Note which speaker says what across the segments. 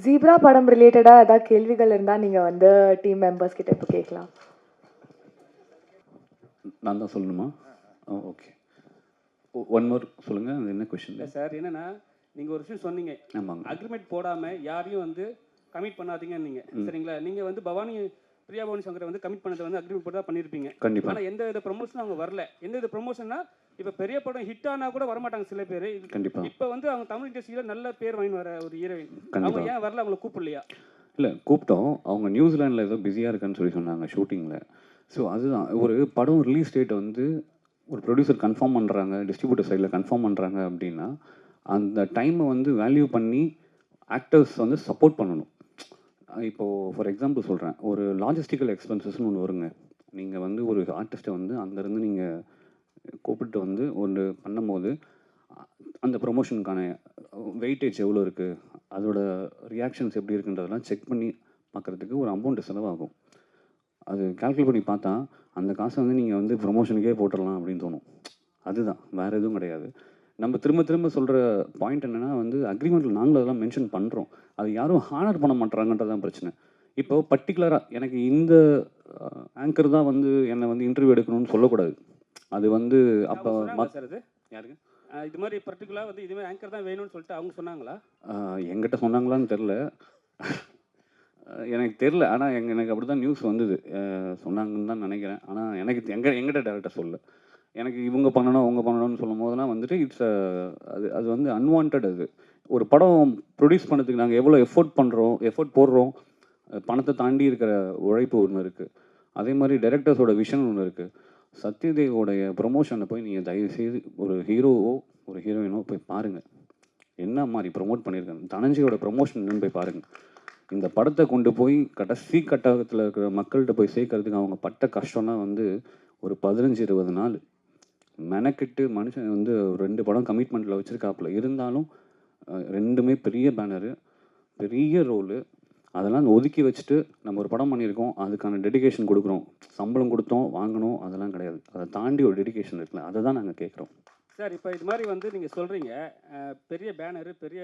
Speaker 1: Zebra படம் ரிலேட்டடா ஏதாவது கேள்விகள் இருந்தா நீங்க வந்து டீம் மெம்பர்ஸ் கிட்ட இப்போ கேட்கலாம்.
Speaker 2: நான் தான் சொல்லணுமா? ஓகே. ஒன் மோர் சொல்லுங்க. அது என்ன கொஸ்டின்?
Speaker 3: இல்லை சார், என்னன்னா நீங்கள் ஒரு விஷயம் சொன்னீங்க,
Speaker 2: ஆமாங்க.
Speaker 3: அக்ரிமெண்ட் போடாமல் யாரையும் வந்து கமிட் பண்ணாதீங்கன்னு நீங்கள். சரிங்களா? நீங்கள் வந்து பிரியா பவானி சங்கரை வந்து கமிட் பண்ணதை வந்து அக்ரிமெண்ட் போட்டு தான் பண்ணியிருப்பீங்க.
Speaker 2: கண்டிப்பாக.
Speaker 3: ஆனால் எந்த வித ப்ரொமோஷனும் அவங்க வரல. எந்த வித ப்ரொமோஷன்னா இப்போ பெரிய படம் ஹிட் ஆனால் கூட வரமாட்டாங்க சில பேர்.
Speaker 2: கண்டிப்பாக.
Speaker 3: இப்போ வந்து அவங்க தமிழ் இண்டஸ்ட்ரியில் நல்ல பேர் வாங்கி வர ஒரு ஹீரோயின், அவங்க
Speaker 2: கண்டிப்பாக.
Speaker 3: ஏன் வரல? அவங்களை கூப்பிடலையா?
Speaker 2: இல்லை, கூப்பிட்டோம். அவங்க நியூசிலாண்டில் ஏதோ பிஸியாக இருக்குன்னு சொல்லி சொன்னாங்க ஷூட்டிங்கில். ஸோ அதுதான் ஒரு படம் ரிலீஸ் டேட் வந்து ஒரு ப்ரொடியூசர் கன்ஃபார்ம் பண்ணுறாங்க, டிஸ்ட்ரிபியூட்டர் சைடில் கன்ஃபார்ம் பண்ணுறாங்க அப்படின்னா அந்த டைமை வந்து வேல்யூ பண்ணி ஆக்டர்ஸ் வந்து சப்போர்ட் பண்ணணும். இப்போது ஃபார் எக்ஸாம்பிள் சொல்கிறேன், ஒரு லாஜிஸ்டிக்கல் எக்ஸ்பென்சஸ்னு ஒன்று வருங்க. நீங்கள் வந்து ஒரு ஆர்டிஸ்ட்டை வந்து அங்கேருந்து நீங்கள் கூப்பிட்டு வந்து ஒன்று பண்ணும்போது அந்த ப்ரொமோஷனுக்கான வெயிட்டேஜ் எவ்வளோ இருக்குது, அதோட ரியாக்ஷன்ஸ் எப்படி இருக்குன்றதெல்லாம் செக் பண்ணி பார்க்குறதுக்கு ஒரு அமௌண்ட்டு செலவாகும். அது கால்குலேட் பண்ணி பார்த்தா அந்த காசை வந்து நீங்கள் வந்து ப்ரொமோஷனுக்கே போட்டுடலாம் அப்படின்னு தோணும். அதுதான், வேறு எதுவும் கிடையாது. நம்ம திரும்ப திரும்ப சொல்கிற பாயிண்ட் என்னென்னா வந்து அக்ரிமெண்ட்டில் நாங்களும் அதெல்லாம் மென்ஷன் பண்ணுறோம். அது யாரும் ஹானர் பண்ண மாட்டாங்கன்றதான் பிரச்சனை. இப்போ பர்டிகுலராக எனக்கு இந்த ஆங்கர் தான் வந்து என்னை வந்து இன்டர்வியூ எடுக்கணும்னு சொல்லக்கூடாது. அது வந்து அப்போ
Speaker 3: சார் அது
Speaker 2: யாருக்கு
Speaker 3: இது மாதிரி பர்டிகுலராக வந்து இதுமாதிரி ஆங்கர் தான் வேணும்னு சொல்லிட்டு அவங்க சொன்னாங்களா?
Speaker 2: எங்கிட்ட சொன்னாங்களான்னு தெரில. எனக்கு தெரில. ஆனால் எனக்கு அப்படி தான் நியூஸ் வந்தது. சொன்னாங்கன்னு தான் நினைக்கிறேன். ஆனால் எங்கிட்ட டேரெக்டாக சொல்லல. எனக்கு இவங்க பண்ணணும் அவங்க பண்ணணும்னு சொல்லும் போதெல்லாம் வந்துட்டு அது வந்து அன்வான்ட். அது ஒரு படம் ப்ரொடியூஸ் பண்ணுறதுக்கு நாங்கள் எவ்வளோ எஃபோர்ட் போடுறோம். பணத்தை தாண்டி இருக்கிற உழைப்பு ஒன்று இருக்குது. அதே மாதிரி டைரக்டர்ஸோட விஷன் ஒன்று இருக்குது. சத்யதேவோடைய ப்ரொமோஷனை போய் நீங்கள் தயவுசெய்து ஒரு ஹீரோவோ ஒரு ஹீரோயினோ போய் பாருங்கள், என்ன மாதிரி ப்ரொமோட் பண்ணியிருக்காங்க. தனஞ்சயோட ப்ரொமோஷன் என்னன்னு போய் பாருங்கள். இந்த படத்தை கொண்டு போய் கடைசி கட்டத்தில் இருக்கிற மக்கள்கிட்ட போய் சேர்க்கறதுக்கு அவங்க பட்ட கஷ்டம்லாம் வந்து ஒரு 15-20 நாள் மெனக்கிட்டு மனுஷன் வந்து 2 படம் கமிட்மெண்ட்டில் வச்சுருக்காப்புல. இருந்தாலும் ரெண்டுமே பெரிய பேனரு, பெரிய ரோலு, அதெல்லாம் ஒதுக்கி வச்சுட்டு நம்ம ஒரு படம் பண்ணியிருக்கோம், அதுக்கான டெடிகேஷன் கொடுக்குறோம். சம்பளம் கொடுத்தோம் வாங்கணும் அதெல்லாம் கிடையாது. அதை தாண்டி ஒரு டெடிகேஷன் இருக்குல்ல, அதை தான் நாங்கள் கேட்குறோம்.
Speaker 3: சார், இப்போ இது மாதிரி வந்து நீங்கள் சொல்கிறீங்க பெரிய பேனரு பெரிய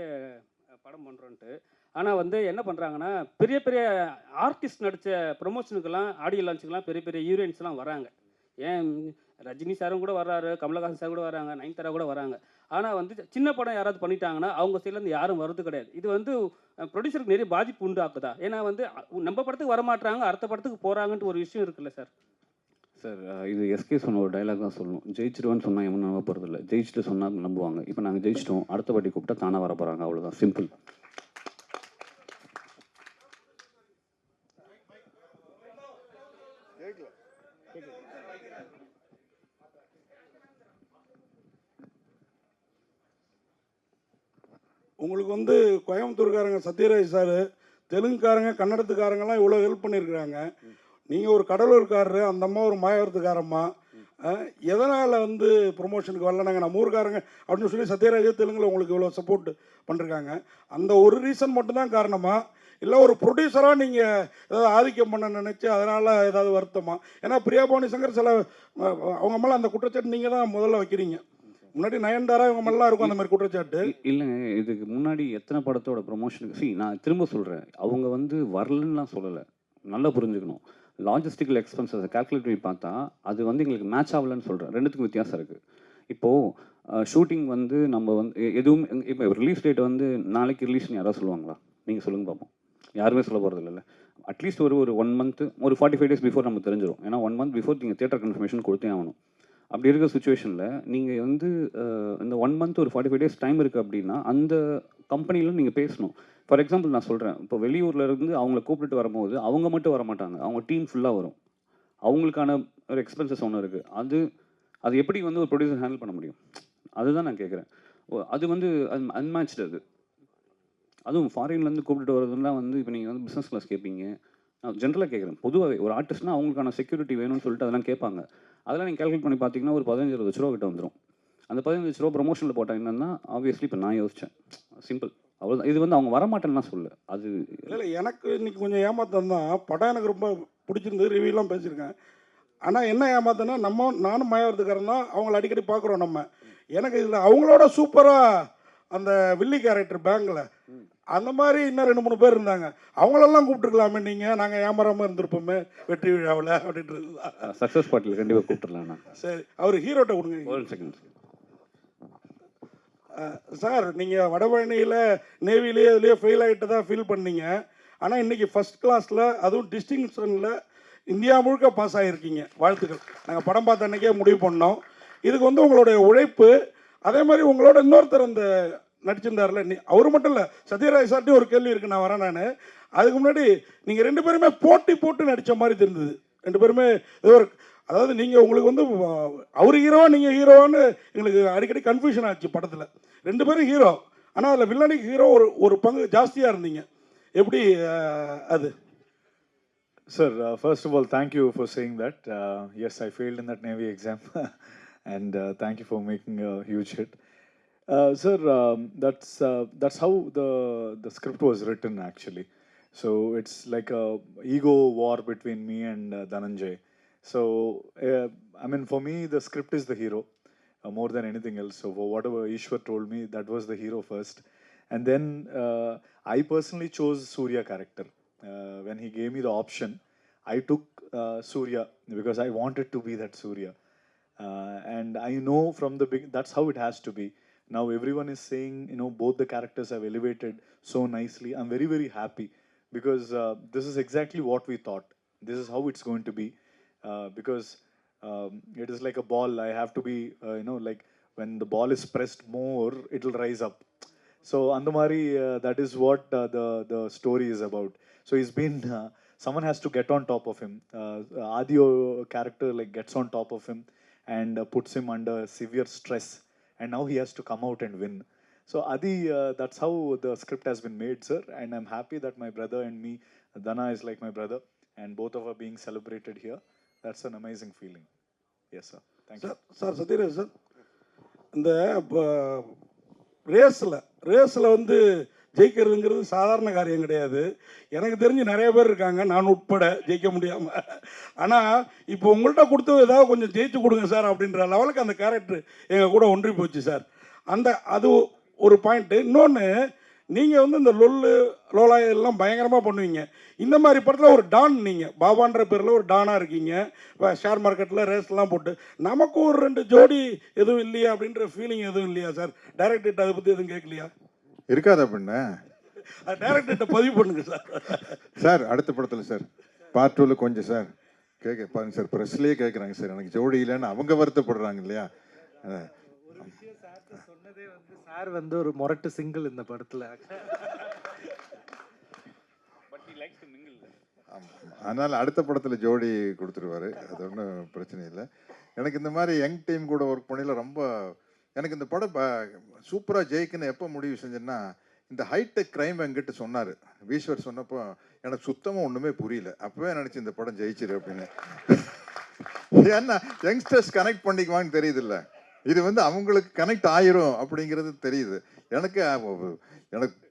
Speaker 3: படம் பண்ணுறோன்ட்டு. ஆனால் வந்து என்ன பண்ணுறாங்கன்னா, பெரிய பெரிய ஆர்டிஸ்ட் நடித்த ப்ரொமோஷனுக்கெல்லாம் ஆடியோ லான்ச்சுக்கெல்லாம் பெரிய பெரிய ஹீரோயின்ஸ்லாம் வராங்க. ஏன் ரஜினி சாரும் கூட வர்றாரு, கமலஹாசன் சார் கூட வராங்க, நயன்தாரா கூட வராங்க. ஆனால் வந்து சின்ன படம் யாராவது பண்ணிட்டாங்கன்னா அவங்க சைட்லேருந்து யாரும் வர்றது கிடையாது. இது வந்து ப்ரொடியூசருக்கு நிறைய பாதிப்பு உண்டாக்குதா? ஏன்னா வந்து நம்ம படத்துக்கு வரமாட்டாங்க, அடுத்த படத்துக்கு போகிறாங்கன்ட்டு ஒரு விஷயம் இருக்குல்ல சார்?
Speaker 2: சார், இது எஸ்கே சொன்ன ஒரு டைலாக் தான் சொல்லணும். ஜெயிச்சிருவேன்னு சொன்னால் எவனும் நம்ப போகிறதில்ல, ஜெயிச்சுட்டு சொன்னால் நம்புவாங்க. இப்போ நாங்கள் ஜெயிச்சிட்டோம், அடுத்த வாட்டி கூப்பிட்டா தானாக வர போகிறாங்க, அவ்வளோதான், சிம்பிள்.
Speaker 4: உங்களுக்கு வந்து கோயம்புத்தூர்காரங்க சத்யராஜ் சார், தெலுங்குக்காரங்க கன்னடத்துக்காரங்கெல்லாம் இவ்வளோ ஹெல்ப் பண்ணியிருக்கிறாங்க. நீங்கள் ஒரு கடலூர்காரரு, அந்த அம்மா ஒரு மாயவரத்துக்காரம்மா. எதனால் வந்து ப்ரொமோஷனுக்கு வரல, நாங்கள் நம்ம ஊருக்காரங்க அப்படின்னு சொல்லி சத்யராஜ் தெலுங்கில் உங்களுக்கு இவ்வளோ சப்போர்ட் பண்ணிருக்காங்க. அந்த ஒரு ரீசன் மட்டும்தான் காரணமா, இல்லை ஒரு ப்ரொடியூசராக நீங்கள் ஏதாவது ஆதிக்கம் பண்ண நினச்சி அதனால் ஏதாவது வருத்தமா? ஏன்னா பிரியா பவானி சங்கர் சில அவங்க மேலே அந்த குற்றச்சாட்டு நீங்கள் தான் முதல்ல வைக்கிறீங்க. முன்னாடி நயன்தாரா இவங்க மேலாம் இருக்கும் அந்த மாதிரி குற்றச்சாட்டு.
Speaker 2: இல்லைங்க, இதுக்கு முன்னாடி எத்தனை படத்தோட ப்ரொமோஷனுக்கு நான் திரும்ப சொல்கிறேன், அவங்க வந்து வரலன்னுலாம் சொல்லலை, நல்லா புரிஞ்சுக்கணும். லாஜிஸ்டிக்கல் எக்ஸ்பென்சஸை கால்குலேட் பண்ணி பார்த்தா அது வந்து எங்களுக்கு மேட்ச் ஆகலன்னு சொல்கிறேன். ரெண்டுத்துக்கும் வித்தியாசம் இருக்குது. இப்போது ஷூட்டிங் வந்து நம்ம வந்து எதுவும் இப்போ ரிலீஸ் டேட் வந்து நாளைக்கு ரிலீஸ்னு யாராவது சொல்லுவாங்களா? நீங்கள் சொல்லுங்க பார்ப்போம். யாருமே சொல்ல போகிறது இல்லைல்ல. அட்லீஸ்ட் ஒரு 1 மந்த்து, ஒரு 45 days பிஃபோர் நமக்கு தெரிஞ்சிடும். ஏன்னா 1 month பிஃபோர் நீங்கள் தியேட்டர் கன்ஃபர்மேஷன் கொடுத்தே ஆகணும். அப்படி இருக்கிற சுச்சுவேஷனில் நீங்கள் வந்து இந்த 1 month ஒரு 45 days டைம் இருக்குது அப்படின்னா அந்த கம்பெனியில் நீங்கள் பேசணும். ஃபார் எக்ஸாம்பிள் நான் சொல்கிறேன், இப்போ வெளியூரில் இருந்து அவங்கள கூப்பிட்டு வரும்போது அவங்க மட்டும் வர மாட்டாங்க, அவங்க டீம் ஃபுல்லாக வரும். அவங்களுக்கான ஒரு எக்ஸ்பென்சஸ் ஒன்று இருக்குது. அது எப்படி வந்து ஒரு ப்ரொடியூசர் ஹேண்டில் பண்ண முடியும்? அதுதான் நான் கேட்குறேன். அது வந்து அன்மேட்ச்டு. அதுவும் ஃபாரின்லேருந்து கூப்பிட்டு வரதுலாம் வந்து இப்போ நீங்கள் வந்து பிஸ்னஸ் கிளாஸ் கேட்பீங்க. நான் ஜென்ரலாக கேட்குறேன். பொதுவாகவே ஒரு ஆர்டிஸ்ட்னா அவங்களுக்கான செக்யூரிட்டி வேணும்னு சொல்லிட்டு அதெல்லாம் கேட்பாங்க. அதெல்லாம் நீங்கள் கால்குலேட் பண்ணி பார்த்தீங்கன்னா ஒரு 15-20 லட்ச ரூபா கிட்ட வந்துடும். அந்த 15 லட்ச ரூபா ப்ரொமோஷனில் போட்டால் என்னன்னா ஆப்வியஸ்லி இப்போ நான் யோசித்தேன், சிம்பிள், அவ்வளோதான். இது வந்து அவங்க வரமாட்டேன்னா சொல்ல, அது
Speaker 4: இல்லை எனக்கு இன்றைக்கி கொஞ்சம் ஏமாத்தம் தான். படம் எனக்கு ரொம்ப பிடிச்சிருந்தது, ரிவ்யூலாம் பேசியிருக்கேன். ஆனால் என்ன ஏமாத்தனா, நானும் மாயவரத்துக்காரன் தான், அவங்கள அடிக்கடி பார்க்குறோம் நம்ம. எனக்கு இதில் அவங்களோட சூப்பராக அந்த வில்லி கேரக்டர் பேங்கில் அந்த மாதிரி இன்னும் 2-3 பேர் இருந்தாங்க. அவங்களெல்லாம் கூப்பிட்டுருக்கலாமே நீங்கள், நாங்கள் ஏமாறாமல் இருந்திருப்போமே வெற்றி விழாவில் அப்படின்றது தான்.
Speaker 2: சக்ஸஸ் பார்ட்டியில் கண்டிப்பாக கூப்பிட்டுருலாம் நான்.
Speaker 4: சரி, அவர் ஹீரோட்ட கொடுங்க.
Speaker 2: ஒரு செகண்ட்.
Speaker 4: சார், நீங்கள் வடபழனியில் நேவிலேயே இதுலேயே ஃபெயில் ஆகிட்டு தான் ஃபீல் பண்ணீங்க. ஆனால் இன்றைக்கி ஃபஸ்ட் கிளாஸில் அதுவும் டிஸ்டிங்ஷனில் இந்தியா முழுக்க பாஸ் ஆகியிருக்கீங்க. வாழ்த்துக்கள். நாங்கள் படம் பார்த்த அன்றைக்கே முடிவு பண்ணோம். இதுக்கு வந்து உங்களுடைய உழைப்பு, அதே மாதிரி உங்களோட இன்னொருத்தர் அந்த நடிச்சிருந்தார்ல, அவர் மட்டும் இல்லை, சத்யராஜ் சார்ட்டையும் ஒரு கேள்வி இருக்குது, நான் வரேன். நான் அதுக்கு முன்னாடி நீங்கள் 2 பேருமே போட்டி போட்டு நடித்த மாதிரி தெரிந்தது. 2 பேருமே ஏதோ ஒரு, அதாவது நீங்கள் உங்களுக்கு வந்து அவர் ஹீரோவா நீங்கள் ஹீரோவான்னு எங்களுக்கு அடிக்கடி கன்ஃபியூஷன் ஆச்சு படத்தில். 2 பேரும் ஹீரோ, ஆனால் அதில் வில்லனுக்கு ஹீரோ ஒரு பங்கு ஜாஸ்தியாக இருந்தீங்க. எப்படி அது?
Speaker 5: Sir, first of all, thank you for saying that. Yes, I failed in that Navy exam, and thank you for making a huge hit. Sir, that's how the script was written actually. So it's like a ego war between me and Dhananjay. So I mean, for me, the script is the hero more than anything else. So for whatever Ishwar told me, that was the hero first, and then I personally chose Surya character. When he gave me the option, I took Surya because I wanted to be that Surya. And I know from the beginning that's how it has to be. Now everyone is saying, you know, both the characters have elevated so nicely. I'm very, very happy because this is exactly what we thought. This is how it's going to be. Because it is like a ball. I have to be, you know, like when the ball is pressed more, it will rise up. So Andamari, that is what the story is about. So he's been, someone has to get on top of him. Adio character like gets on top of him and puts him under severe stress. And now he has to come out and win. So Adi, that's how the script has been made, sir. And I'm happy that my brother and me, Dana is like my brother. And both of us being celebrated here. That's an amazing feeling. Yes, sir. Thank you.
Speaker 4: Sir, Sathyaraj sir, இந்த ரேஸில் வந்து ஜெயிக்கிறதுங்கிறது சாதாரண காரியம் கிடையாது. எனக்கு தெரிஞ்சு நிறைய பேர் இருக்காங்க, நான் உட்பட, ஜெயிக்க முடியாமல். ஆனால் இப்போ உங்கள்கிட்ட கொடுத்து ஏதாவது கொஞ்சம் ஜெயிச்சு கொடுங்க சார் அப்படின்ற லெவலுக்கு அந்த கேரக்டர் எங்கள் கூட ஒன்றி போச்சு சார். அது ஒரு பாயிண்ட்டு. இன்னொன்று, நீங்கள் வந்து இந்த லோலா எல்லாம் பயங்கரமாக பண்ணுவீங்க. இந்த மாதிரி படத்தில் ஒரு டான், நீங்கள் பாபான்ற பேரில் ஒரு டானாக இருக்கீங்க. இப்போ ஷேர் மார்க்கெட்டில் ரேஸ்லாம் போட்டு நமக்கு ஒரு 2 ஜோடி எதுவும் இல்லையா அப்படின்ற ஃபீலிங் எதுவும் இல்லையா சார்? டைரக்டர்கிட்ட அதை பற்றி எதுவும் கேட்கலையா?
Speaker 6: இருக்காது அப்படின்னா
Speaker 4: டைரக்டர்கிட்ட பதிவு பண்ணுங்க சார்.
Speaker 6: சார், அடுத்த படத்தில் சார் பார்ட் 2ல கொஞ்சம் சார் பாருங்க சார், ப்ரெஸ்லேயே கேட்குறாங்க சார், எனக்கு ஜோடி இல்லைன்னு அவங்க வருத்தப்படுறாங்க இல்லையா?
Speaker 7: ஒரு விஷயம் சார் சொன்னதே வந்து, சார் வந்து ஒரு மொரட்டு சிங்கிள் இந்த படத்தில்.
Speaker 6: அதனால் அடுத்த படத்தில் ஜோடி கொடுத்துருவாரு, அது ஒன்றும் பிரச்சனை இல்லை. எனக்கு இந்த மாதிரி யங் டீம் கூட ஒர்க் பண்ணல ரொம்ப, எனக்கு இந்த படம் சூப்பராக ஜெயிக்குன்னு எப்போ முடிவு செஞ்சேன்னா, இந்த ஹைடெக் கிரைம் என்கிட்ட சொன்னார் ஈஸ்வர். சொன்னப்போ எனக்கு சுத்தமாக ஒன்றுமே புரியல. அப்போவே நினச்சி இந்த படம் ஜெயிச்சிரு அப்படின்னு. ஏன்னா யங்ஸ்டர்ஸ் கனெக்ட் பண்ணிக்குவான்னு தெரியுது இல்லை, இது வந்து அவங்களுக்கு கனெக்ட் ஆயிரும் அப்படிங்கிறது தெரியுது. எனக்கு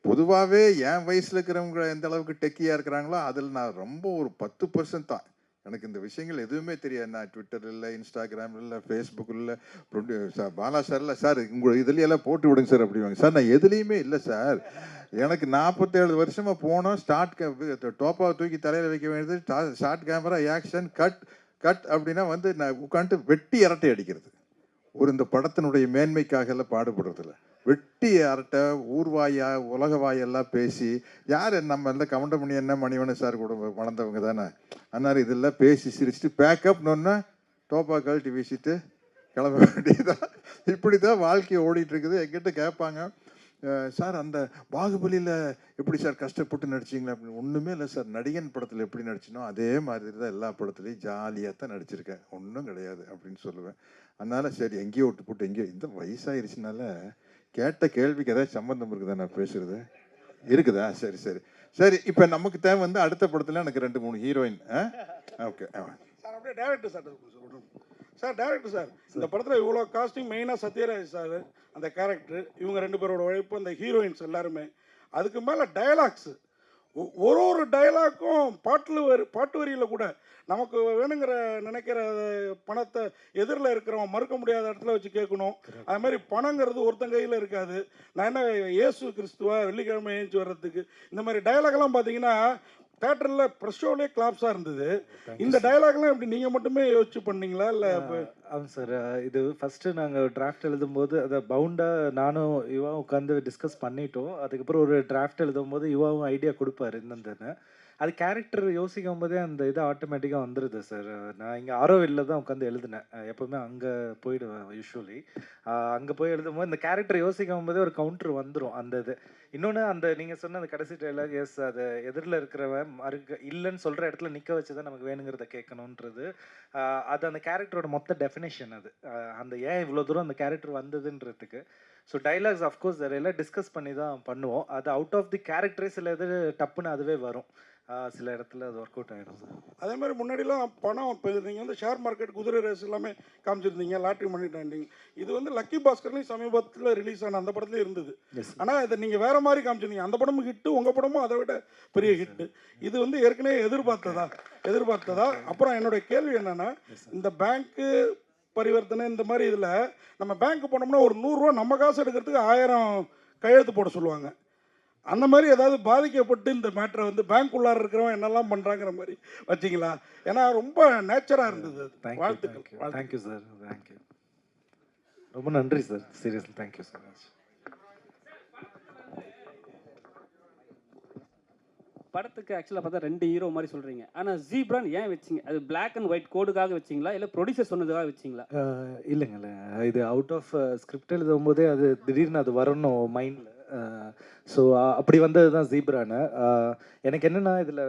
Speaker 6: பொதுவாகவே என் வயசில் இருக்கிறவங்க எந்த அளவுக்கு டெக்கியாக இருக்கிறாங்களோ அதில் நான் ரொம்ப ஒரு 10% தான். எனக்கு இந்த விஷயங்கள் எதுவுமே தெரியாது. நான் ட்விட்டர் இல்லை, இன்ஸ்டாகிராம் இல்லை, ஃபேஸ்புக் இல்லை, பாலா சார் இல்லை சார் உங்கள் இதுலையெல்லாம் போட்டு விடுங்க சார் அப்படிவாங்க. சார் நான் எதுலேயுமே இல்லை சார். எனக்கு 47 வருஷமாக போனோம். டோப்பாவை தூக்கி தலையில் வைக்க வேண்டியது, ஷார்ட் கேமரா, ஆக்ஷன், கட் அப்படின்னா வந்து நான் உட்காந்துட்டு வெட்டி அரட்டை அடிக்கிறது. இந்த படத்தினுடைய மேன்மைக்காக எல்லாம் பாடுபடுறதில்ல. வெட்டி அரட்டை, ஊர்வாயா, உலக வாயெல்லாம் பேசி, யார் நம்ம எல்லாம் கவுண்டமணி என்ன மணிவண்ணன் சார் கூட வளர்ந்தவங்க தானே. அதனால் இதெல்லாம் பேசி சிரிச்சுட்டு பேக்கப்னு டோப்பா கழட்டி வீசிட்டு கிளம்ப வேண்டியதான். இப்படி தான் வாழ்க்கையை ஓடிட்டுருக்குது. எங்கிட்ட கேட்பாங்க, சார் அந்த பாகுபலியில் எப்படி சார் கஷ்டப்பட்டு நடிச்சிங்களா அப்படின்னு. ஒன்றுமே இல்லை சார், நடிகன் படத்தில் எப்படி நடிச்சினோ அதே மாதிரி தான் எல்லா படத்துலையும் ஜாலியாக தான் நடிச்சிருக்கேன், ஒன்றும் கிடையாது அப்படின்னு சொல்லுவேன். அதனால் சரி எங்கேயோ விட்டு போட்டு எங்கேயோ, இந்த வயசாகிருச்சுனால கேட்ட கேள்விக்கு ஏதாவது சம்பந்தம் இருக்குதா நான் பேசுறது? இருக்குதா? சரி சரி சரி. இப்போ நமக்கு தேவை வந்து அடுத்த படத்தில் எனக்கு 2-3 ஹீரோயின். ஓகே சார்,
Speaker 4: அப்படியே director sir sir director sir, இந்த படத்தில் இவ்வளோ காஸ்டிங், மெயினாக சத்யராஜ் சார் அந்த கேரக்டர், இவங்க 2 பேரோட உழைப்பு, அந்த ஹீரோயின்ஸ் எல்லாருமே, அதுக்கு மேலே டயலாக்ஸு ஒரு ஒரு டயலாக்கும் பாட்டு வரியில் கூட நமக்கு வேணுங்கிற நினைக்கிற பணத்தை எதிரில் இருக்கிறவன் மறுக்க முடியாத இடத்துல வச்சு கேட்கணும். அது மாதிரி பணங்கிறது ஒருத்தன் கையில் இருக்காது. நான் என்ன இயேசு கிறிஸ்துவா வெள்ளிக்கிழமை ஏஞ்சி வர்றதுக்கு இந்த மாதிரி டயலாக்லாம் பார்த்தீங்கன்னா தேட்டரில் ப்ரெஸ் ஷோலேயே கிளாப்ஸாக இருந்தது. இந்த டயலாக்லாம் எப்படி நீங்கள் மட்டுமே யோசிச்சு பண்ணீங்களா இல்லை?
Speaker 7: ஆமாம் சார். இது ஃபஸ்ட்டு நாங்கள் டிராஃப்ட் எழுதும்போது அதை பவுண்டாக நானும் யுவாவும் உட்காந்து டிஸ்கஸ் பண்ணிட்டோம். அதுக்கப்புறம் ஒரு டிராஃப்ட் எழுதும்போது யுவாவும் ஐடியா கொடுப்பாரு இந்தந்தன்னு. அது கேரக்டர் யோசிக்கும் போதே அந்த இது ஆட்டோமேட்டிக்காக வந்துடுது சார். நான் இங்கே ஆரோவில்ல தான் உட்காந்து எழுதினேன். எப்போவுமே அங்கே போயிடுவேன் யூஸ்வலி. அங்கே போய் எழுதும்போது இந்த கேரக்டர் யோசிக்கும் போதே ஒரு கவுண்டர் வந்துடும் அந்த இது. இன்னொன்று அந்த நீங்கள் சொன்ன அந்த கடைசி டைலாக், எஸ் அது எதிரில் இருக்கிறவன் இல்லைன்னு சொல்கிற இடத்துல நிற்க வச்சு தான் நமக்கு வேணுங்கிறத கேட்கணுன்றது. அது அந்த கேரக்டரோட மொத்த டெஃபினேஷன் அது. அந்த ஏன் இவ்வளோ தூரம் அந்த கேரக்டர் வந்ததுன்றதுக்கு. ஸோ டைலாக்ஸ் அஃப்கோர்ஸ் எல்லாம் டிஸ்கஸ் பண்ணி தான் பண்ணுவோம். அது அவுட் ஆஃப் தி கேரக்டரே சில இது டப்புன்னு அதுவே வரும். சில இடத்துல அது ஒர்க் அவுட் ஆகிடும் சார்.
Speaker 4: அதே மாதிரி முன்னாடிலாம் பணம் இப்போ நீங்கள் வந்து ஷேர் மார்க்கெட், குதிரை ரேஸ் எல்லாமே காமிச்சிருந்தீங்க, லாட்ரி மணி டாண்டிங். இது வந்து லக்கி பாஸ்கர்லையும் சமீபத்தில் ரிலீஸ் ஆன அந்த படத்துலேயும் இருந்தது. ஆனால் இதை நீங்கள் வேறு மாதிரி காமிச்சிருந்தீங்க. அந்த படமும் ஹிட்டு, உங்கள் படமும் அதை விட பெரிய ஹிட்டு. இது வந்து ஏற்கனவே எதிர்பார்த்ததா? அப்புறம் என்னுடைய கேள்வி என்னென்னா, இந்த பேங்க்கு பரிவர்த்தனை இந்த மாதிரி இதில் நம்ம பேங்க்கு போனோம்னா ஒரு 100 ரூபா நம்ம காசு எடுக்கிறதுக்கு 1000 கையெழுத்து போட சொல்லுவாங்க. அந்த மாதிரி ஏதாவது பாதிக்கப்பட்டு இந்த மேட்டரை வந்து பேங்க் உள்ளார இருக்கிறவன் என்னெல்லாம் பண்ணுறாங்கிற மாதிரி வச்சிங்களா? ஏன்னா ரொம்ப நேச்சராக இருந்தது. வாழ்த்துக்கள்.
Speaker 7: Thank you sir. தேங்க்யூ, ரொம்ப நன்றி sir. Seriously thank you so much.
Speaker 3: படத்துக்கு ஆக்சுவலாக பார்த்தா 2 ஹீரோ மாதிரி சொல்கிறீங்க. ஆனால் ஜீப்ரான் ஏன் வச்சிங்க? அது பிளாக் அண்ட் ஒயிட் கோடுக்காக வச்சிங்களா இல்லை ப்ரொடியூசர் சொன்னதுக்காக வச்சிங்களா?
Speaker 7: இல்லைங்கள, இது அவுட் ஆஃப் ஸ்கிரிப்ட் எழுதும் போதே அது திடீர்னு அது வரணும் மைண்டில். ஸோ அப்படி வந்தது தான் ஜீப்ரானு. எனக்கு என்னென்னா இதில்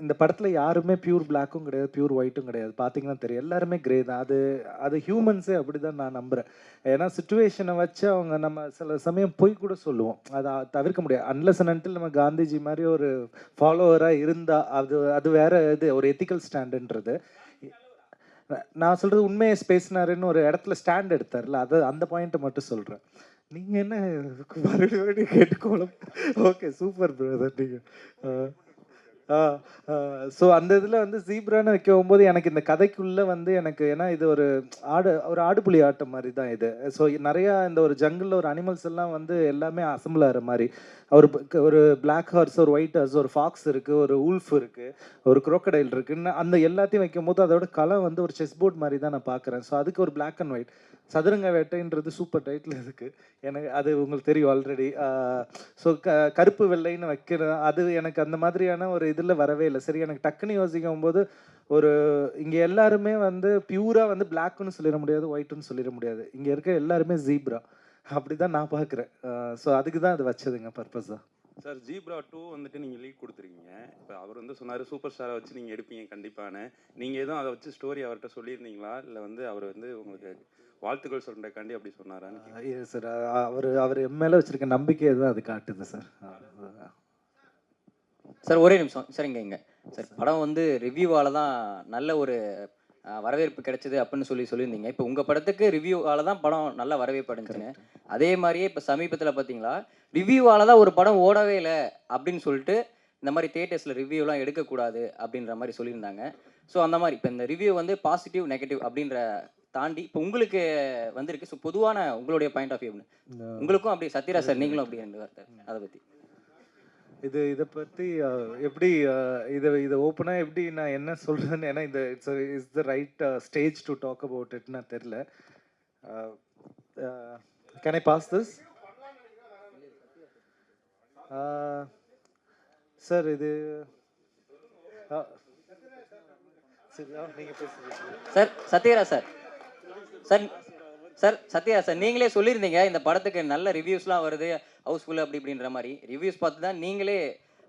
Speaker 7: இந்த படத்தில் யாருமே பியூர் பிளாக்கும் கிடையாது, பியூர் ஒயிட்டும் கிடையாது. பார்த்தீங்கன்னா தெரியும், எல்லாருமே கிரே தான். அது ஹியூமன்ஸே அப்படி தான் நான் நம்புகிறேன். ஏன்னா சுச்சுவேஷனை வச்சு அவங்க நம்ம சில சமயம் பொய் கூட சொல்லுவோம். அதை தவிர்க்க முடியாது. அன்லெஸ் அண்ட் அன்டில் நம்ம காந்திஜி மாதிரி ஒரு ஃபாலோவராக இருந்தால் அது வேற இது ஒரு எத்திக்கல் ஸ்டாண்டுன்றது. நான் சொல்கிறது உண்மையை பேசினாருன்னு ஒரு இடத்துல ஸ்டாண்ட் எடுத்தார்ல, அந்த பாயிண்ட்டை மட்டும் சொல்கிறேன். நீங்கள் என்ன மறுபடியும் கேட்டுக்கோளும். ஓகே, சூப்பர் பிரதர் நீங்கள். ஸோ அந்த இதில் வந்து ஜீப்ரான்னு வைக்க போகும்போது எனக்கு இந்த கதைக்குள்ளே வந்து எனக்கு, ஏன்னா இது ஒரு ஆடுபுலி ஆட்டம் மாதிரி தான் இது. ஸோ நிறையா இந்த ஒரு ஜங்கிளில் ஒரு அனிமல்ஸ் எல்லாம் வந்து எல்லாமே அசம்பிள் ஆகிற மாதிரி, ஒரு பிளாக் ஹார்ஸ், ஒரு ஒயிட் ஹார்ஸ், ஒரு ஃபாக்ஸ் இருக்குது, ஒரு உல்ஃப் இருக்குது, ஒரு குரோக்கடைல் இருக்குன்னு அந்த எல்லாத்தையும் வைக்கும் போது அதோட களம் வந்து ஒரு செஸ் போர்ட் மாதிரி தான் நான் பார்க்குறேன். ஸோ அதுக்கு ஒரு பிளாக் அண்ட் ஒயிட் சதுரங்க வேட்டைன்றது சூப்பர் டைட்டில் இருக்குது. எனக்கு அது உங்களுக்கு தெரியும் ஆல்ரெடி. ஸோ கருப்பு வெள்ளைன்னு வைக்கிறேன். அது எனக்கு அந்த மாதிரியான ஒரு இதில் வரவே இல்லை. சரி, எனக்கு டக்குன்னு யோசிக்கும் போது இங்கே எல்லாருமே வந்து பியூராக வந்து பிளாக்குன்னு சொல்லிட முடியாது, ஒயிட்டுன்னு சொல்லிட முடியாது. இங்கே இருக்க எல்லாருமே ஜீப்ரா, அப்படி தான் நான் பார்க்குறேன். ஸோ அதுக்கு தான் அது வச்சதுங்க பர்பஸாக.
Speaker 8: சார், ஜீப்ரா 2 வந்துட்டு நீங்கள் லீக் கொடுத்துருக்கீங்க. இப்போ அவர் வந்து சொன்னார் சூப்பர் ஸ்டாரை வச்சு நீங்கள் எடுப்பீங்க கண்டிப்பான. நீங்கள் எதுவும் அதை வச்சு ஸ்டோரி அவர்கிட்ட சொல்லியிருந்தீங்களா, இல்லை வந்து அவர் வந்து உங்களுக்கு வாழ்த்துக்கள் சொல்கிறக்காண்டி அப்படி சொன்னாரான்னு?
Speaker 7: சார், அவர் மேலே வச்சுருக்க நம்பிக்கையை தான் அது காட்டுது சார்.
Speaker 9: சார் ஒரே நிமிஷம் சார். இங்கே சார் படம் வந்து ரிவ்யூவால் தான் நல்ல ஒரு வரவேற்பு கிடைச்சது அப்படின்னு சொல்லியிருந்தீங்க. இப்போ உங்கள் படத்துக்கு ரிவ்யூவால் தான் படம் நல்ல வரவேற்பு அடைஞ்சுன்னு, அதே மாதிரியே இப்போ சமீபத்தில் பார்த்தீங்களா ரிவ்யூவால் தான் ஒரு படம் ஓடவே இல்லை அப்படின்னு சொல்லிட்டு இந்த மாதிரி தியேட்டர்ஸில் ரிவ்யூலாம் எடுக்கக்கூடாது அப்படின்ற மாதிரி சொல்லியிருந்தாங்க. ஸோ அந்த மாதிரி இப்போ இந்த ரிவ்யூ வந்து பாசிட்டிவ் நெகட்டிவ் அப்படின்ற தாண்டி இப்போ உங்களுக்கு வந்திருக்கு. ஸோ பொதுவான உங்களுடைய பாயிண்ட் ஆஃப் வியூ உங்களுக்கும் அப்படி, சத்யராஜ் சார் நீங்களும் அப்படி ரெண்டு வார்த்தை அதை பற்றி.
Speaker 7: இதை பற்றி எப்படி இதை ஓப்பனாக எப்படி நான் என்ன சொல்கிறேன்னு, ஏன்னா இந்த is the right stage to talk about இட்னா தெரில. Can I pass this sir? இது நீங்கள் பேசுகிறீங்க
Speaker 9: sir. Sathyaraj sir Sathyaraj sir நீங்களே சொல்லியிருந்தீங்க இந்த படத்துக்கு நல்ல ரிவ்யூஸ்லாம் வருது, ஹவுஸ்ஃபுல் அப்படி இப்படின்ற மாதிரி. ரிவ்யூஸ் பார்த்து தான் நீங்களே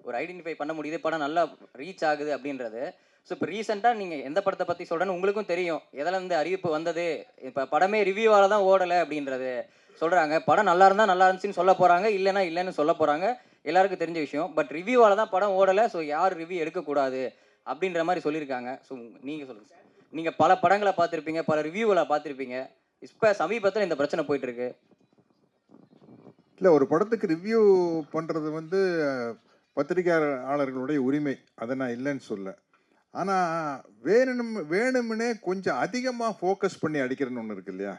Speaker 9: ஒரு ஐடென்டிஃபை பண்ண முடியுது படம் நல்லா ரீச் ஆகுது அப்படின்றது. ஸோ இப்போ ரீசெண்டாக நீங்கள் எந்த படத்தை பற்றி சொல்கிறேன்னு உங்களுக்கும் தெரியும். எதில் வந்து அறிவிப்பு வந்தது, இப்போ படமே ரிவ்யூவால் தான் ஓடலை அப்படின்றது சொல்கிறாங்க. படம் நல்லா இருந்தால் நல்லா இருந்துச்சுன்னு சொல்ல போகிறாங்க, இல்லைன்னா இல்லைன்னு சொல்ல போகிறாங்க, எல்லாருக்கும் தெரிஞ்ச விஷயம். பட் ரிவ்யூவால் தான் படம் ஓடலை, ஸோ யார் ரிவ்யூ எடுக்கக்கூடாது அப்படின்ற மாதிரி சொல்லியிருக்காங்க. ஸோ நீங்கள் சொல்லுங்கள் சார். நீங்கள் பல படங்களை பார்த்துருப்பீங்க, பல ரிவ்யூவில் பார்த்துருப்பீங்க. இப்போ சமீபத்தில் இந்த பிரச்சனை போயிட்டுருக்கு.
Speaker 6: இல்லை, ஒரு படத்துக்கு ரிவ்யூ பண்ணுறது வந்து பத்திரிகையாளர்களுடைய உரிமை, அதை நான் இல்லைன்னு சொல்ல. ஆனால் வேணும்னே கொஞ்சம் அதிகமாக ஃபோக்கஸ் பண்ணி அடிக்கிறேன்னு ஒன்று இருக்கு இல்லையா,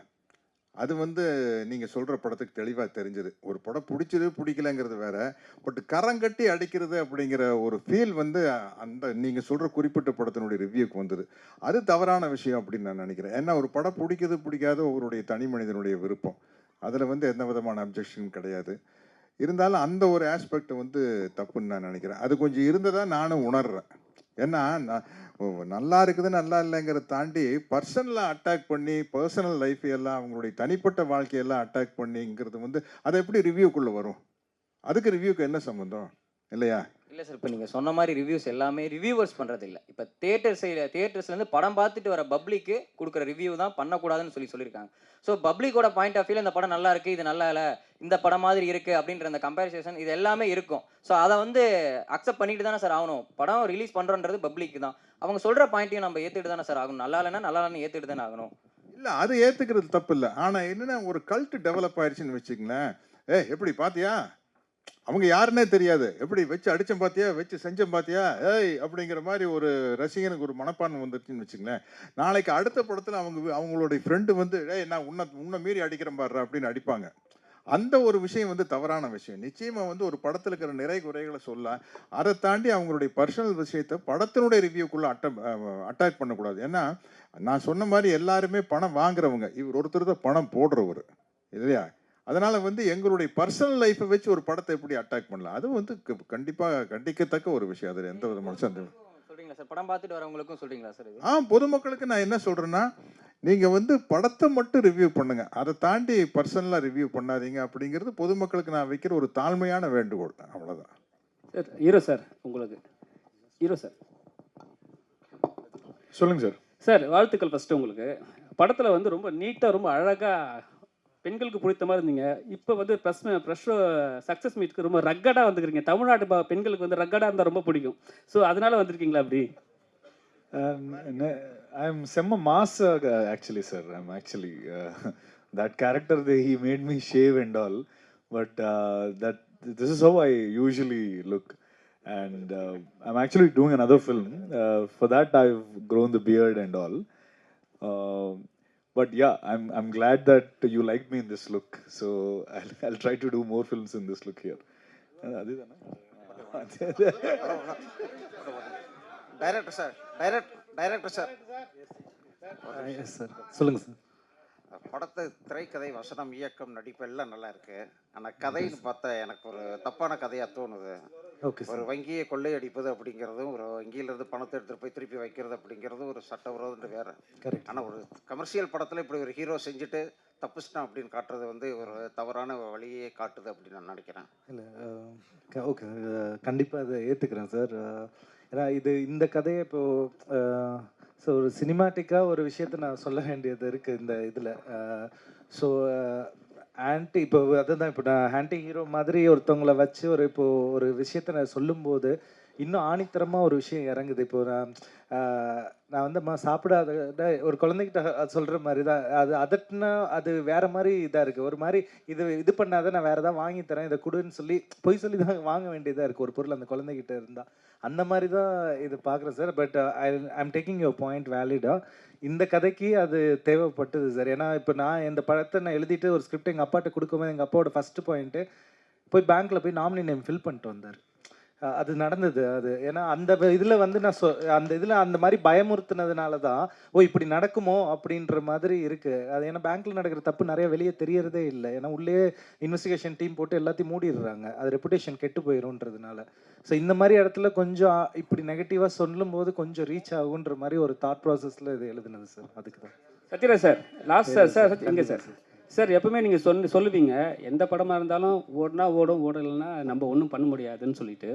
Speaker 6: அது வந்து நீங்கள் சொல்கிற படத்துக்கு தெளிவாக தெரிஞ்சுது. ஒரு படம் பிடிச்சது பிடிக்கலங்கிறது வேற, பட் கரங்கட்டி அடிக்கிறது அப்படிங்கிற ஒரு ஃபீல் வந்து அந்த நீங்கள் சொல்கிற குறிப்பிட்ட படத்தினுடைய ரிவ்யூக்கு வந்தது. அது தவறான விஷயம் அப்படின்னு நான் நினைக்கிறேன். ஏன்னா ஒரு படம் பிடிக்குது பிடிக்காத ஒருவருடைய தனி மனிதனுடைய விருப்பம், அதில் வந்து எந்த விதமான அப்ஜெக்ஷன் கிடையாது. இருந்தாலும் அந்த ஒரு ஆஸ்பெக்ட் வந்து தப்புன்னு நான் நினைக்கிறேன். அது கொஞ்சம் இருந்ததாக நானும் உணர்றேன். ஏன்னா நல்லா இருக்குது நல்லா இல்லைங்கிறத தாண்டி பர்சனலாக அட்டாக் பண்ணி பர்சனல் லைஃப் எல்லாம் அவங்களுடைய தனிப்பட்ட வாழ்க்கையெல்லாம் அட்டாக் பண்ணிங்கிறது வந்து அது எப்படி ரிவ்யூக்குள்ளே வரும்? அதுக்கு ரிவ்யூக்கு என்ன சம்மந்தம் இல்லையா?
Speaker 9: இல்லை சார், இப்போ நீங்கள் சொன்ன மாதிரி ரிவ்யூஸ் எல்லாமே ரிவ்யூவர்ஸ் பண்ணுறது இல்லை. இப்போ தியேட்டர்ஸ்லேருந்து படம் பார்த்துட்டு வர பப்ளிக்கு கொடுக்குற ரிவ்யூ தான் பண்ணக்கூடாதுன்னு சொல்லியிருக்காங்க. ஸோ பப்ளிக்கோட பாயிண்ட் ஆஃப் வியூவில் இந்த படம் நல்லா இருக்குது, இது நல்லா இல்லை, இந்த படம் மாதிரி இருக்குது அப்படின்ற அந்த கம்பேரிசேஷன் இது எல்லாமே இருக்கும். ஸோ அதை வந்து அக்செப்ட் பண்ணிட்டு தானே சார் ஆகணும். படம் ரிலீஸ் பண்ணுறோன்றது பப்ளிக் தான். அவங்க சொல்கிற பாயிண்ட்டையும் நம்ம ஏற்றுட்டு தானே சார் ஆகணும். நல்லா இல்லைன்னா நல்லா இல்லைன்னு ஏற்றுட்டு தானே ஆகணும்.
Speaker 6: இல்லை, அது ஏற்றுக்கிறது தப்பு இல்லை. ஆனால் என்னென்னா ஒரு கல்ட் டெவலப் ஆயிடுச்சுன்னு வச்சுங்களேன். எப்படி பார்த்தியா, அவங்க யாருன்னே தெரியாது, எப்படி வச்சு அடித்தம் பார்த்தியா, வச்சு செஞ்சம் பார்த்தியா, ஏய் அப்படிங்கிற மாதிரி ஒரு ரசிகனுக்கு ஒரு மனப்பான்மை வந்துருச்சுன்னு வச்சுங்களேன். நாளைக்கு அடுத்த படத்தில் அவங்களுடைய ஃப்ரெண்டு வந்து நான் உன்னை மீறி அடிக்கிறேன் பாடுறா அப்படின்னு அடிப்பாங்க. அந்த ஒரு விஷயம் வந்து தவறான விஷயம். நிச்சயமாக வந்து ஒரு படத்தில் இருக்கிற நிறை குறைகளை சொல்ல, அதை தாண்டி அவங்களுடைய பர்சனல் விஷயத்தை படத்தினுடைய ரிவ்யூக்குள்ளே அட்டாக் பண்ணக்கூடாது. ஏன்னா நான் சொன்ன மாதிரி எல்லாருமே பணம் வாங்குறவங்க, இவர் ஒருத்தர் தான் பணம் போடுறவர் இல்லையா? அதனால் வந்து எங்களுடைய பர்சனல் லைஃப்பை வச்சு ஒரு படத்தை எப்படி அட்டாக் பண்ணலாம், அது வந்து கண்டிப்பாக கண்டிக்கத்தக்க ஒரு விஷயம். அதில் எந்த விதமான சந்தேகம்
Speaker 9: சொல்கிறீங்களா சார்? படம் பார்த்துட்டு வரவங்களுக்கும் சொல்கிறீங்களா சார்?
Speaker 6: பொதுமக்களுக்கு நான் என்ன சொல்கிறேன்னா, நீங்கள் வந்து படத்தை மட்டும் ரிவ்யூ பண்ணுங்க, அதை தாண்டி பர்சனலாக ரிவ்யூ பண்ணாதீங்க அப்படிங்கிறது பொதுமக்களுக்கு நான் வைக்கிற ஒரு தாழ்மையான வேண்டுகோள். அவ்வளோதான்
Speaker 3: சார். ஹீரோ சார், உங்களுக்கு ஹீரோ சார்
Speaker 5: சொல்லுங்கள் சார்.
Speaker 3: சார் வாழ்த்துக்கள் ஃபஸ்ட்டு. உங்களுக்கு படத்தில் வந்து ரொம்ப நீட்டாக ரொம்ப அழகாக பெண்களுக்கு பிடித்த மாதிரி இருந்தீங்க. இப்போ வந்து ப்ரெஷ் சக்ஸஸ் மீட்க்கு ரொம்ப ரக்கடாக வந்துக்கிறீங்க. தமிழ்நாட்டு பெண்களுக்கு வந்து ரக்கடாக இருந்தால் ரொம்ப பிடிக்கும். ஸோ அதனால் வந்திருக்கீங்களா அப்படி?
Speaker 5: I'm Semma Mass actually, sir. I'm actually that character. He made me shave and all, but this is how I usually look. And I'm actually doing another film. For that, I've grown the beard and all. But yeah, I'm glad that you like me in this look. So I'll try to do more films in this look here.
Speaker 10: Director sir, director sir,
Speaker 7: sir சொல்லுங்கள் sir.
Speaker 10: படத்தை திரைக்கதை, வசனம், இயக்கம், நடிப்பு எல்லாம் நல்லா இருக்கு. ஆனால் கதைன்னு பார்த்தா எனக்கு ஒரு தப்பான கதையாக தோணுது. ஒரு வங்கியை கொள்ளையடிப்பது அப்படிங்கிறதும், ஒரு வங்கியிலிருந்து பணத்தை எடுத்துகிட்டு போய் திருப்பி வைக்கிறது அப்படிங்கிறதும் ஒரு சட்டவிரோதம் வேறு. ஆனால் ஒரு கமர்ஷியல் படத்தில் இப்படி ஒரு ஹீரோ செஞ்சுட்டு தப்புச்சிட்டான் அப்படின்னு காட்டுறது வந்து ஒரு தவறான வழியே காட்டுது அப்படின்னு நான் நினைக்கிறேன்.
Speaker 7: இல்லை, ஓகே, கண்டிப்பாக அதை ஏற்றுக்கிறேன் சார். ஏன்னா இந்த கதையை இப்போது ஸோ ஒரு சினிமாட்டிக்காக ஒரு விஷயத்த நான் சொல்ல வேண்டியது இருக்குது இந்த இதில். ஸோ ஆன்டி இப்போ அதுதான், இப்போ நான் ஆன்டி ஹீரோ மாதிரி ஒருத்தவங்களை வச்சு ஒரு விஷயத்த நான் சொல்லும்போது இன்னும் ஆணித்தரமாக ஒரு விஷயம் இறங்குது. இப்போ நான் வந்து சாப்பிடாத ஒரு குழந்தைகிட்ட சொல்கிற மாதிரி தான் அது. அதட்டுனா அது வேறு மாதிரி இதாக இருக்குது. ஒரு மாதிரி இது பண்ணாத, நான் வேறு எதாவது வாங்கி தரேன், இதை கொடுன்னு சொல்லி பொய் சொல்லி தான் வாங்க வேண்டியதாக இருக்குது ஒரு பொருள் அந்த குழந்தைகிட்ட இருந்தால். அந்த மாதிரி தான் இது பார்க்குறேன் sir. But I'm taking your point வேலிடாக. இந்த கதைக்கு அது தேவைப்பட்டது சார். ஏன்னா இப்போ நான் இந்த படத்தை நான் எழுதிட்டு ஒரு ஸ்கிரிப்ட் எங்கள் அப்பாட்ட கொடுக்கும்போது எங்கள் அப்பாவோட ஃபஸ்ட்டு பாயிண்ட்டு போய் பேங்க்கில் போய் நாமினி நேம் ஃபில் பண்ணிட்டு வந்தார். அது நடந்தது. அது ஏன்னா அந்த இதில் வந்து நான் அந்த இதில் அந்த மாதிரி பயமுறுத்தினதுனால தான் இப்படி நடக்குமோ அப்படின்ற மாதிரி இருக்குது. அது ஏன்னா பேங்க்கில் நடக்கிற தப்பு நிறைய வெளியே தெரியறதே இல்லை. ஏன்னா உள்ளே இன்வெஸ்டிகேஷன் டீம் போட்டு எல்லாத்தையும் மூடிடுறாங்க, அது ரெப்புடேஷன் கெட்டு போயிடும்ன்றதுனால. ஸோ இந்த மாதிரி இடத்துல கொஞ்சம் இப்படி நெகட்டிவாக சொல்லும்போது கொஞ்சம் ரீச் ஆகுன்ற மாதிரி ஒரு தாட் ப்ராசஸில் இது எழுதுனது சார். அதுக்கு தான்.
Speaker 3: சத்யராஜ் சார், லாஸ்ட் சார் எங்கே சார்? சார் எப்பவுமே நீங்கள் சொல்லுவீங்க எந்த படமாக இருந்தாலும் ஓடினா ஓடும், ஓடலைன்னா நம்ம ஒன்றும் பண்ண முடியாதுன்னு சொல்லிட்டு.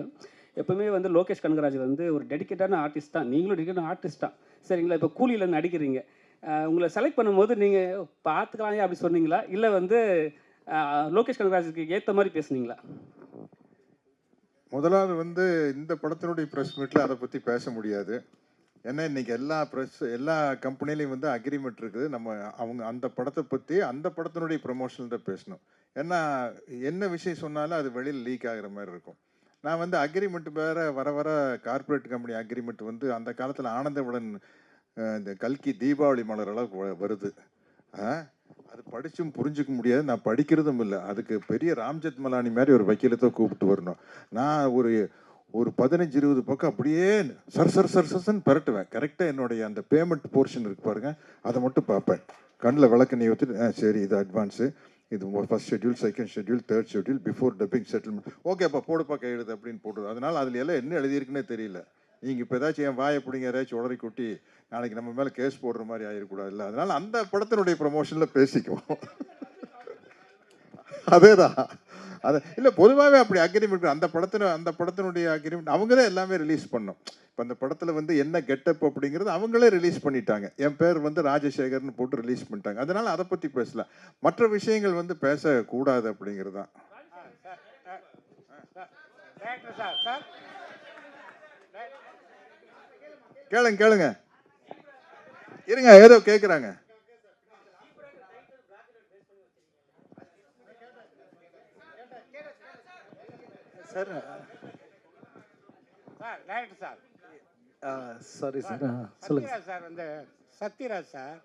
Speaker 3: எப்பவுமே வந்து லோகேஷ் கனகராஜ் வந்து ஒரு டெடிக்கேட்டான ஆர்டிஸ்ட் தான், நீங்களும் டெடிக்கேட்டான ஆர்டிஸ்ட் தான் சரிங்களா? இப்போ கூலியில் நடிக்கிறீங்க, உங்களை செலக்ட் பண்ணும்போது நீங்கள் பார்த்துக்கலாம் அப்படி சொன்னீங்களா, இல்லை வந்து லோகேஷ் கனகராஜுக்கு ஏற்ற மாதிரி பேசுனீங்களா?
Speaker 6: முதலாவது வந்து இந்த படத்தினுடைய ப்ரெஸ் மீட்டில் அதை பற்றி பேச முடியாது. ஏன்னா இன்றைக்கி எல்லா கம்பெனிலையும் வந்து அக்ரிமெண்ட் இருக்குது. அவங்க அந்த படத்தை பற்றி அந்த படத்தினுடைய ப்ரமோஷன் தான் பேசணும். ஏன்னா என்ன விஷயம் சொன்னாலும் அது வெளியில் லீக் ஆகிற மாதிரி இருக்கும். நான் வந்து அக்ரிமெண்ட் வேறு வர வர கார்ப்பரேட் கம்பெனி அக்ரிமெண்ட் வந்து அந்த காலத்தில் ஆனந்தவுடன் இந்த கல்கி தீபாவளி மலர் அளவுக்கு வருது. அது படிச்சும் புரிஞ்சுக்க முடியாது, நான் படிக்கிறதும் இல்லை. அதுக்கு பெரிய ராம்ஜெத் மலானி மாதிரி ஒரு வக்கீலத்தை கூப்பிட்டு வரணும். நான் ஒரு 15-20 பக்கம் அப்படியே சர்ன்னு பரட்டுவேன். கரெக்டாக என்னுடைய அந்த பேமெண்ட் போர்ஷன் இருக்கு பாருங்க, அதை மட்டும் பார்ப்பேன். கண்ணில் விளக்கு நீ ஊற்றிட்டு சரி இது அட்வான்ஸு, இது first schedule, second schedule, third schedule, before dubbing settlement, ஓகேப்பா போடுப்பா கையெழுது அப்படின்னு போட்டுது. அதனால் அதில் எல்லாம் என்ன எழுதியிருக்குன்னே தெரியல. நீங்கள் இப்போ ஏதாச்சும் என் வாயை பிடிங்க ஏதாச்சும் உடறி கொட்டி நாளைக்கு நம்ம மேலே கேஸ் போடுற மாதிரி ஆகிடக்கூடாது இல்லை. அதனால் அந்த படத்தினுடைய ப்ரமோஷனில் பேசிக்குவோம். அதே தான் அது இல்லை, பொதுவாகவே அப்படி அக்ரிமெண்ட் அந்த படத்தினுடைய அக்ரிமெண்ட் அவங்க தான் எல்லாமே ரிலீஸ் பண்ணோம். இப்போ அந்த படத்தில் வந்து என்ன கெட்டப் அப்படிங்கிறது அவங்களே ரிலீஸ் பண்ணிட்டாங்க. என் பேர் வந்து ராஜசேகர்னு போட்டு ரிலீஸ் பண்ணிட்டாங்க. அதனால் அதை பற்றி பேசலாம், மற்ற விஷயங்கள் வந்து பேசக்கூடாது அப்படிங்கிறது தான். கேளுங்க இருங்க, ஏதோ கேட்குறாங்க.
Speaker 7: Sir
Speaker 11: director sir,
Speaker 7: sorry sir, சொல்லுங்க
Speaker 11: சார். வந்து சத்யராஜ் சார்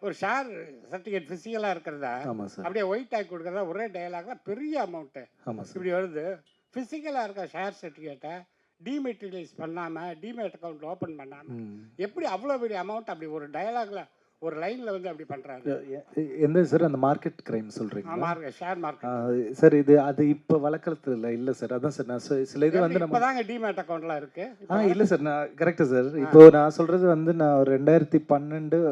Speaker 11: ஒரு ஷேர் சர்டிஃபிகேட் ஃபிசிக்கலாக இருக்கிறதா அப்படியே ஒயிட் ஆகி கொடுக்குறதா ஒரே டயலாக்ல பெரிய அமௌண்ட்டு இப்படி வருது. ஃபிசிக்கலாக இருக்க ஷேர் சர்டிஃபிகேட்டை டிமெட்டீரியலைஸ் பண்ணாமல் டிமேட் அக்கௌண்ட் ஓப்பன் பண்ணாமல் எப்படி அவ்வளோ பெரிய அமௌண்ட் அப்படி ஒரு டயலாக்ல ஒரு லைனில் வந்து அப்படி பண்ணுறாங்க?
Speaker 7: எந்த சார் அந்த மார்க்கெட் கிரைம் சொல்கிறீங்க?
Speaker 11: ஷேர் மார்க்கெட்
Speaker 7: சார் இது அது இப்போ வழக்கத்தில் இல்லை சார். அதான் சார் நான் சில இது வந்து நம்ம
Speaker 11: தாங்க டிமேட் அக்கௌண்ட்லாம் இருக்கு.
Speaker 7: இல்லை சார், நான் கரெக்டு சார். இப்போ நான் சொல்கிறது வந்து நான் ஒரு 2012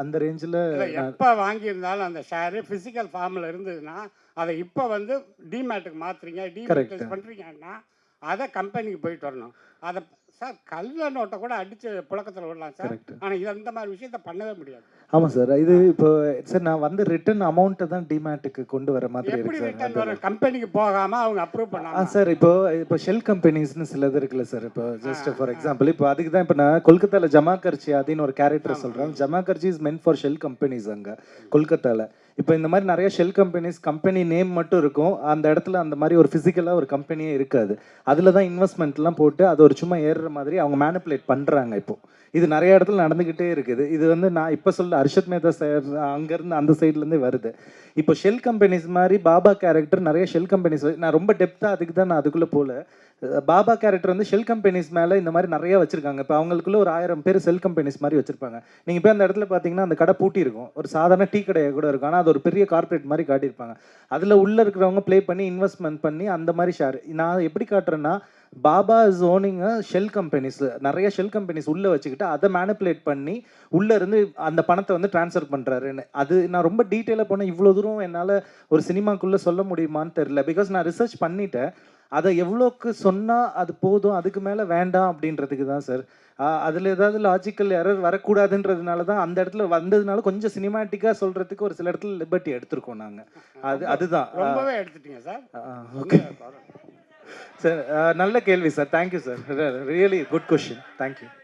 Speaker 7: அந்த ரேஞ்சில்
Speaker 11: எப்போ வாங்கியிருந்தாலும் அந்த ஷேரு ஃபிசிக்கல் ஃபார்மில் இருந்ததுன்னா அதை இப்போ வந்து டிமேட்டுக்கு மாற்றுறீங்க, டிமேட் பண்ணுறீங்கன்னா அதை கம்பெனிக்கு போயிட்டு வரணும். அதை சார் கல்ல நோட்டை கூட அடித்து புழக்கத்தில் விடலாம் சார், ஆனால் இது அந்த மாதிரி விஷயத்த பண்ணவே முடியாது.
Speaker 7: ஆமாம் சார். இது இப்போ சார் நான் வந்து ரிட்டர்ன் அமௌண்ட்டை தான் டிமேட்டுக்கு கொண்டு வர மாதிரி இருக்கு சார்.
Speaker 11: கம்பெனிக்கு போகாமல் அவங்க அப்ரூவ் பண்ணாங்க
Speaker 7: சார். இப்போ ஷெல் கம்பெனிஸ்னு சிலது இருக்குல்ல சார். இப்போ ஜஸ்ட் ஃபார் எக்ஸாம்பிள் இப்போ அதுக்கு தான் இப்போ நான் கொல்கத்தாவில் ஜமாகர்ச்சி அப்படின்னு ஒரு கேரக்டர் சொல்கிறேன். ஜமாகர்ச்சி is meant for shell companies அங்கே கொல்கத்தாவில். இப்போ இந்த மாதிரி நிறைய ஷெல் கம்பெனிஸ், கம்பெனி நேம் மட்டும் இருக்கும், அந்த இடத்துல அந்த மாதிரி ஒரு ஃபிசிக்கலாக ஒரு கம்பெனியே இருக்காது. அதில் தான் இன்வெஸ்ட்மெண்ட்லாம் போட்டு அது ஒரு சும்மா ஏறுற மாதிரி அவங்க மேனிப்புலேட் பண்ணுறாங்க. இப்போது இது நிறைய இடத்துல நடந்துக்கிட்டே இருக்குது. இது வந்து நான் இப்போ சொல்ல ஹர்ஷத் மேத்தா சார் அங்கேருந்து அந்த சைட்லேருந்தே வருது. இப்போ ஷெல் கம்பெனிஸ் மாதிரி பாபா கேரக்டர் நிறைய ஷெல் கம்பெனிஸ், நான் ரொம்ப டெப்த்தாக அதுக்கு தான் நான் அதுக்குள்ளே போகல. பாபா கேரக்டர் வந்து ஷெல் கம்பெனிஸ் மேலே இந்த மாதிரி நிறைய வச்சுருக்காங்க. இப்போ அவங்களுக்குள்ள ஒரு 1000 பேர் செல் கம்பெனிஸ் மாதிரி வச்சுருப்பாங்க. நீங்கள் போய் அந்த இடத்துல பார்த்தீங்கன்னா அந்த கடை பூட்டி இருக்கும், ஒரு சாதாரண டீ கடையை கூட இருக்கும், ஆனால் அது ஒரு பெரிய கார்பரேட் மாதிரி காட்டியிருப்பாங்க. அதில் உள்ளே இருக்கிறவங்க ப்ளே பண்ணி இன்வெஸ்ட்மெண்ட் பண்ணி அந்த மாதிரி ஷேர். நான் எப்படி காட்டுறேன்னா Baba is owning shell companies, நிறைய ஷெல் கம்பெனிஸ் உள்ளே வச்சுக்கிட்டு அதை மேனிப்புலேட் பண்ணி உள்ளே இருந்து அந்த பணத்தை வந்து ட்ரான்ஸ்ஃபர் பண்ணுறாருன்னு. அது நான் ரொம்ப டீட்டெயிலாக போனேன். இவ்வளோ தூரம் என்னால் ஒரு சினிமாக்குள்ளே சொல்ல முடியுமான்னு தெரில. பிகாஸ் நான் ரிசர்ச் பண்ணிட்டேன். அதை எவ்வளோக்கு சொன்னால் அது போதும், அதுக்கு மேலே வேண்டாம் அப்படின்றதுக்கு தான் சார். அதில் ஏதாவது லாஜிக்கல் எரர் வரக்கூடாதுன்றதுனால தான் அந்த இடத்துல வந்ததுனால கொஞ்சம் சினிமாட்டிக்காக சொல்கிறதுக்கு ஒரு சில இடத்துல லிபர்ட்டி எடுத்திருக்கோம் நாங்கள். அதுதான்
Speaker 11: ரொம்பவே எடுத்துட்டீங்க சார்.
Speaker 7: ஓகே சார், நல்ல கேள்வி sir. Thank you sir, really good question. Thank you.